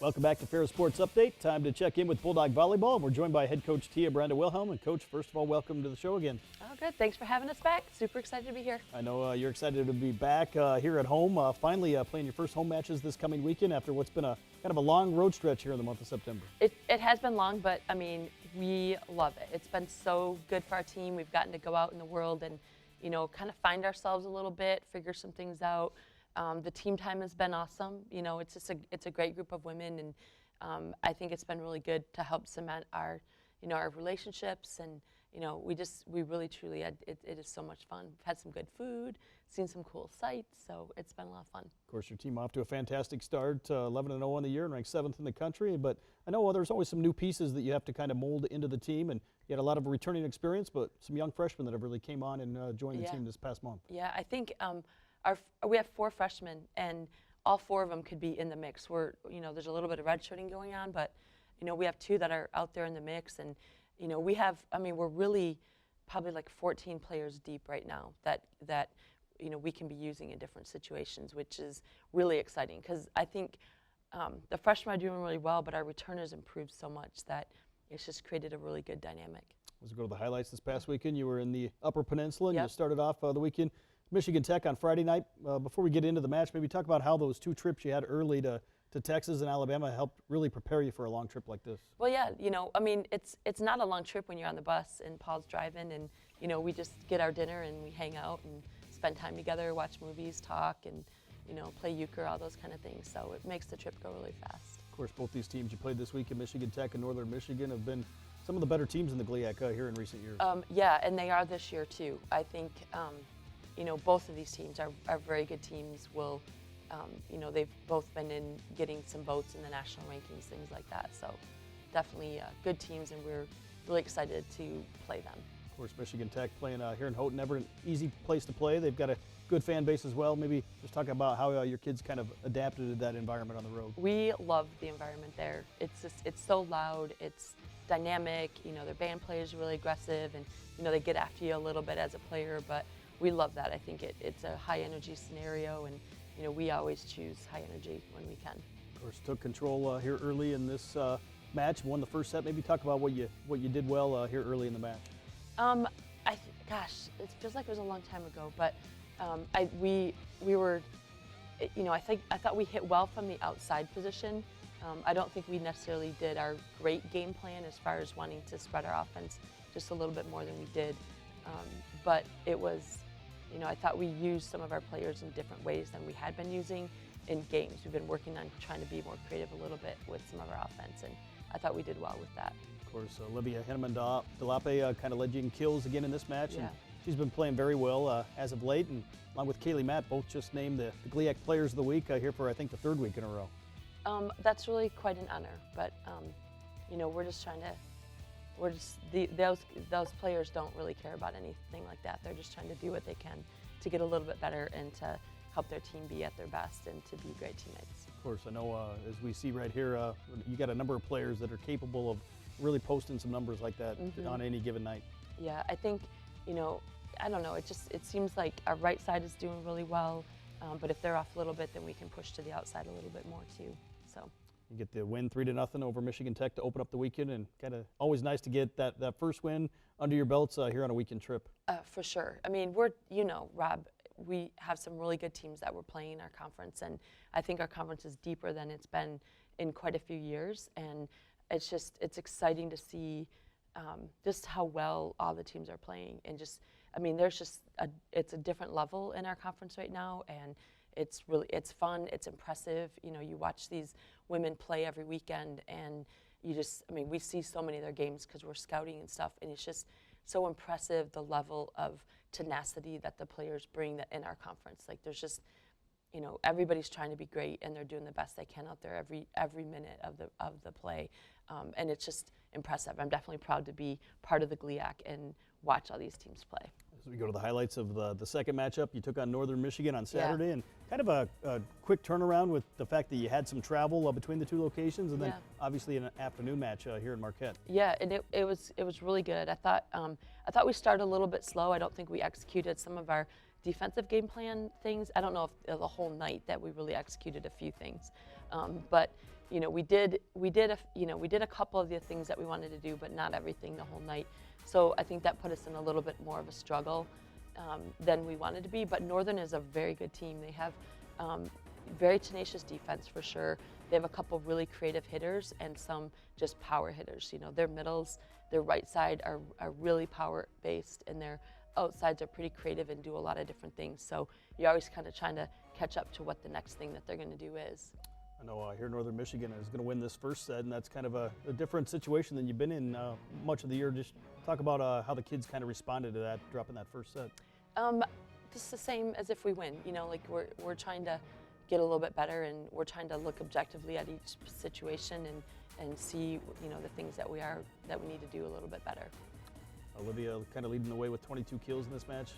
Welcome back to Ferris Sports Update. Time to check in with Bulldog Volleyball. We're joined by head coach Tia Brandel-Wilhelm. And Coach, first of all, welcome to the show again. Oh, good. Thanks for having us back. Super excited to be here. I know you're excited to be back here at home, finally playing your first home matches this coming weekend after what's been a kind of a long road stretch here in the month of September. It has been long, but I mean, we love it. It's been so good for our team. We've gotten to go out in the world and, you know, kind of find ourselves a little bit, figure some things out. The team time has been awesome. You know, it's just it's a great group of women, and I think it's been really good to help cement our, you know, our relationships, and you know, we really truly it is so much fun. We've had some good food, seen some cool sights, so it's been a lot of fun. Of course, your team off to a fantastic start, 11-0 on the year and ranked 7th in the country. But I know there's always some new pieces that you have to kind of mold into the team, and you had a lot of returning experience, but some young freshmen that have really came on and joined the team this past month. Yeah, I think we have 4 freshmen, and all 4 of them could be in the mix. You know, there's a little bit of redshirting going on, but you know, we have 2 that are out there in the mix, and you know, we're really probably like 14 players deep right now that you know, we can be using in different situations, which is really exciting because I think the freshmen are doing really well, but our returners improved so much that it's just created a really good dynamic. Let's go to the highlights this past weekend. You were in the Upper Peninsula, and Yep. you started off the weekend Michigan Tech on Friday night. Before we get into the match, maybe talk about how those 2 trips you had early to Texas and Alabama helped really prepare you for a long trip like this. Well, yeah, you know, I mean, it's not a long trip when you're on the bus and Paul's driving, and you know, we just get our dinner and we hang out and spend time together, watch movies, talk, and you know, play euchre, all those kind of things. So it makes the trip go really fast. Of course, both these teams you played this week in Michigan Tech and Northern Michigan have been some of the better teams in the GLIAC here in recent years. Yeah, and they are this year too. I think you know, both of these teams are very good teams. You know, they've both been in getting some votes in the national rankings, things like that. So definitely good teams, and we're really excited to play them. Of course, Michigan Tech playing here in Houghton, never an easy place to play. They've got a good fan base as well. Maybe just talk about how your kids kind of adapted to that environment on the road. We love the environment there. It's so loud, it's dynamic. You know, their band play is really aggressive, and you know, they get after you a little bit as a player, but we love that. I think it's a high energy scenario, and you know, we always choose high energy when we can. Of course, took control here early in this match, won the first set. Maybe talk about what you did well here early in the match. Gosh, it feels like it was a long time ago, but we were, you know, I thought we hit well from the outside position. I don't think we necessarily did our great game plan as far as wanting to spread our offense just a little bit more than we did, but it was, you know, I thought we used some of our players in different ways than we had been using in games. We've been working on trying to be more creative a little bit with some of our offense, and I thought we did well with that. Of course, Olivia Henneman-Delape kind of led you in kills again in this match, and she's been playing very well as of late, and along with Kaylee Matt, both just named the GLIAC Players of the Week here for, I think, the 3rd week in a row. That's really quite an honor, but you know, we're just trying to, those players don't really care about anything like that. They're just trying to do what they can to get a little bit better and to help their team be at their best and to be great teammates. Of course, I know as we see right here, you got a number of players that are capable of really posting some numbers like that on any given night. Yeah, I think, you know, I don't know, it seems like our right side is doing really well, but if they're off a little bit, then we can push to the outside a little bit more too. So. You get the win 3-0 over Michigan Tech to open up the weekend, and kind of always nice to get that first win under your belts here on a weekend trip. For sure. I mean, you know, Rob, we have some really good teams that we're playing in our conference, and I think our conference is deeper than it's been in quite a few years, and it's exciting to see just how well all the teams are playing, and I mean, it's a different level in our conference right now, and it's fun, it's impressive. You know, you watch these women play every weekend, and I mean, we see so many of their games because we're scouting and stuff, and it's just so impressive the level of tenacity that the players bring in our conference. Like, there's just, you know, everybody's trying to be great, and they're doing the best they can out there every minute of the play, and it's just impressive. I'm definitely proud to be part of the GLIAC and watch all these teams play. As we go to the highlights of the second matchup, you took on Northern Michigan on Saturday, and kind of a quick turnaround with the fact that you had some travel between the 2 locations, and then obviously an afternoon match here in Marquette. Yeah, and it was really good. I thought we started a little bit slow. I don't think we executed some of our defensive game plan things. I don't know if the whole night that we really executed a few things, but you know, we did a couple of the things that we wanted to do, but not everything the whole night. So I think that put us in a little bit more of a struggle than we wanted to be. But Northern is a very good team. They have very tenacious defense for sure. They have a couple really creative hitters and some just power hitters. You know, their middles, their right side are really power based, and their outsides are pretty creative and do a lot of different things. So you're always kind of trying to catch up to what the next thing that they're going to do is. I know here Northern Michigan is going to win this first set, and that's kind of a different situation than you've been in much of the year. Just talk about how the kids kind of responded to that, dropping that first set. Just the same as if we win. You know, like we're trying to get a little bit better, and we're trying to look objectively at each situation and see, you know, the things that we need to do a little bit better. Olivia kind of leading the way with 22 kills in this match.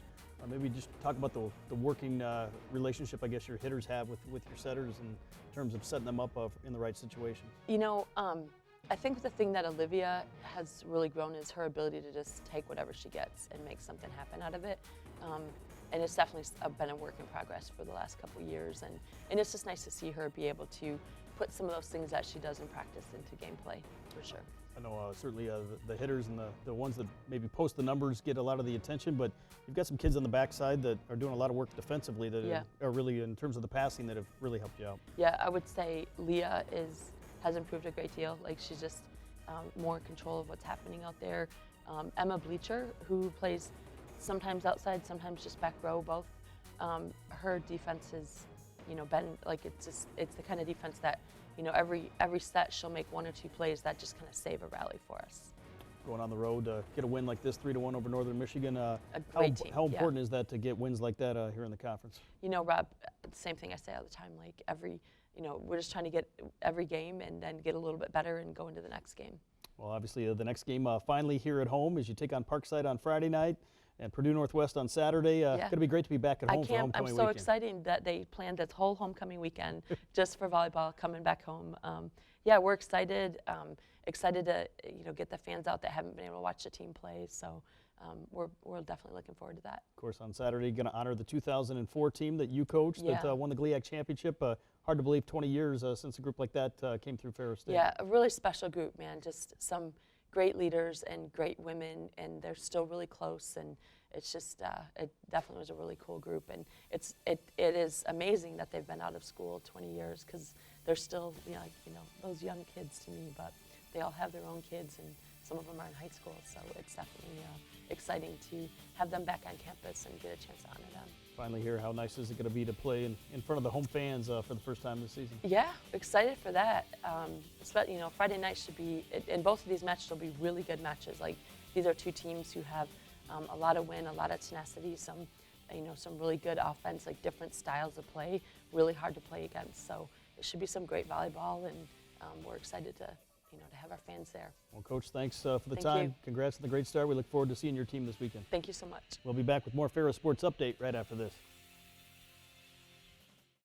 Maybe just talk about the working relationship, I guess, your hitters have with your setters in terms of setting them up in the right situation. You know, I think the thing that Olivia has really grown is her ability to just take whatever she gets and make something happen out of it. And it's definitely been a work in progress for the last couple of years. And it's just nice to see her be able to put some of those things that she does in practice into gameplay, for sure. I know certainly the hitters and the ones that maybe post the numbers get a lot of the attention, but you've got some kids on the backside that are doing a lot of work defensively that are really, in terms of the passing, that have really helped you out. Yeah, I would say Leah has improved a great deal. Like, she's just more in control of what's happening out there. Emma Bleacher, who plays sometimes outside, sometimes just back row, both. Her defense has, you know, been like, it's the kind of defense that, you know, every set she'll make one or two plays that just kind of save a rally for us. Going on the road to get a win like this, 3-1 over Northern Michigan. A great team. How important is that to get wins like that here in the conference? You know, Rob, the same thing I say all the time. Like, you know, we're just trying to get every game and then get a little bit better and go into the next game. Well, obviously the next game finally here at home as you take on Parkside on Friday night and Purdue Northwest on Saturday. It's going to be great to be back at home for homecoming weekend. I'm so excited that they planned this whole homecoming weekend just for volleyball, coming back home. Yeah, we're excited. Excited to, you know, get the fans out that haven't been able to watch the team play. So we're definitely looking forward to that. Of course, on Saturday, you're going to honor the 2004 team that you coached that won the GLIAC championship. Hard to believe 20 years since a group like that came through Ferris State. Yeah, a really special group, man. Just some great leaders and great women, and they're still really close. And it's just, it definitely was a really cool group. And it is amazing that they've been out of school 20 years, because they're still, you know, those young kids to me, but they all have their own kids, and some of them are in high school. So it's definitely exciting to have them back on campus and get a chance to honor them. Finally here, how nice is it going to be to play in front of the home fans for the first time this season? Yeah, excited for that. You know, Friday night should be, in both of these matches, will be really good matches. Like, these are two teams who have a lot of win, a lot of tenacity, some really good offense, like different styles of play, really hard to play against. So it should be some great volleyball, and we're excited to have our fans there. Well, Coach, thanks for the time. You. Congrats on the great start. We look forward to seeing your team this weekend. Thank you so much. We'll be back with more Ferris Sports Update right after this.